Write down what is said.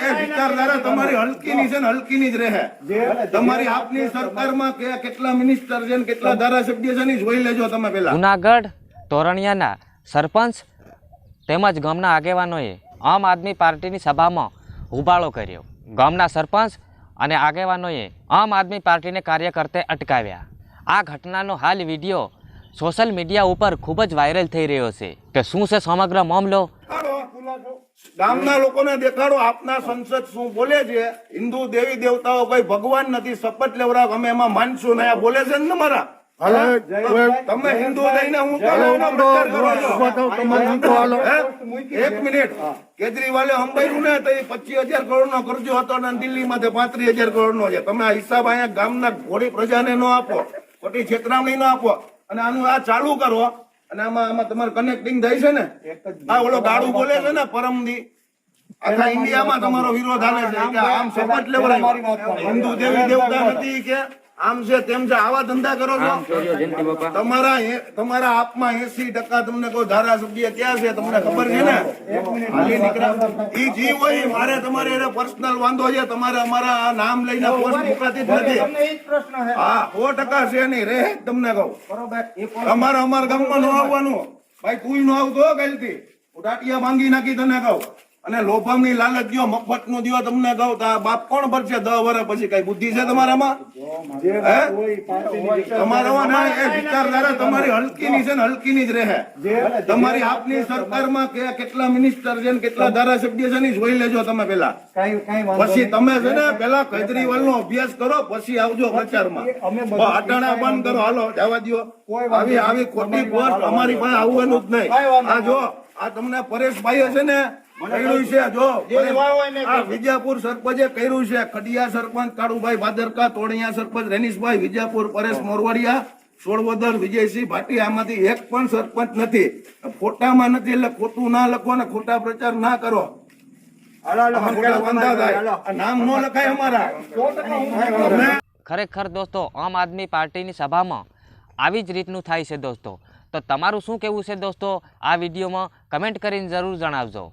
એ વિચારધારા તમારી હલકીની છે ને હલકીની જ રહે. તમારી આપની સરકારમાં કેટલા મિનિસ્ટર છે ને કેટલા ધારાસભ્ય છે ને જોઈ લેજો તમે પેલા. જુનાગઢ તોરણિયાના સરપંચ તેમજ ગામના આગેવાનોએ આમ આદમી પાર્ટીની સભામાં હોબાળો કર્યો. ગામના સરપંચ અને આગેવાનોએ આમ આદમી પાર્ટીને કાર્યકર્તે અટકાવ્યા. આ ઘટનાનો હાલ વિડીયો સોશિયલ મીડિયા ઉપર ખૂબ જ વાયરલ થઈ રહ્યો છે કે શું છે સમગ્ર મામલો. ગામના લોકોને દેખાડો આપના સંસદ શું બોલે છે. હિન્દુ દેવી દેવતાઓ કોઈ ભગવાન નથી, શપથ લેવડાવ અમે એમાં માનશું ને બોલે છે ને તમારા. તમે હિન્દુ થઈને હું પ્રચાર કરો છો. એક મિનિટ, કેજરીવાલે અંબાયું ને તો 25,000 કરોડ નો કરજો હતો અને દિલ્હીમાં 35,000 કરોડ નો છે. તમે આ હિસાબ અહીંયા ગામના ઘોડી પ્રજાને ન આપો, ખોટી છેતરામણી ન આપો અને આનું આ ચાલુ કરો અને આમાં તમારે કનેક્ટિંગ થાય છે ને. આ ઓલો ગાડું બોલે છે ને પરમદી, આખા ઇન્ડિયામાં તમારો વિરોધ હાલે છે કે આમ શપથ લેવડાવ્યો હિન્દુ દેવી દેવતા નથી કે આમ છે તેમ છે. આવા ધંધા કરો છો. તમારા આપમાં 80% તમને કોઈ ધારાસભ્ય ક્યાં છે તમને ખબર છે ને. ઈ જીવ હોય મારે તમારે એને પર્સનલ વાંધો છે. તમારે અમારા નામ લઈને પોસ્ટ મુકાતી જ નથી. હા 100% છે નહીં રહે તમને કહું. તમારે અમારા ગામમાં ન આવવાનું ભાઈ. તું ન આવતો કાલથી ટાટિયા માંગી નાખી તને કહું. અને લોભામની લાલચ દો, મફત નું દો તમને કહું તો બાપ કોણ ભરશે 10 વર્ષ પછી? કઈ બુદ્ધિ છે તમારામાં? તમારામાં એ વિચારધારા તમારી હલકીની છે ને હલકીની જ રહે. તમારી આપની સરકારમાં કેટલા મિનિસ્ટર છે ને કેટલા ધારાસભ્ય છે ને જોઈ લેજો તમે પેલા. પછી તમે છે ને પેલા કેજરીવાલ નો અભ્યાસ કરો પછી આવજો પ્રચારમાં. અટાણા બંધ કરો, હાલો જવા દો. આવી ખોટી પોસ્ટ અમારી પાસે આવવાનું જ નહીં. આ જો આ તમને પરેશભાઈ છે ને કર્યું છે, જો આ વિજાપુર સરપંચે કર્યું છે. ખડિયા સરપંચ કાળુભાઈ ભાદરકા, તોડિયા સરપંચ રેનીશભાઈ, વિજાપુર પરેશ મોરવાડિયા, સોળવદર વિજયસિંહ ભાટી. આમાંથી એક પણ સરપંચ નથી. ફોટામાં નથી એટલે ખોટું ના લખો ને ખોટા પ્રચાર ના કરો. નામ ન લખાય અમારા. ખરેખર દોસ્તો આમ આદમી પાર્ટીની સભામાં આવી જ રીતનું થાય છે દોસ્તો. તો તમારું શું કહેવું છે દોસ્તો આ વિડીયોમાં કમેન્ટ કરીને જરૂર જણાવજો.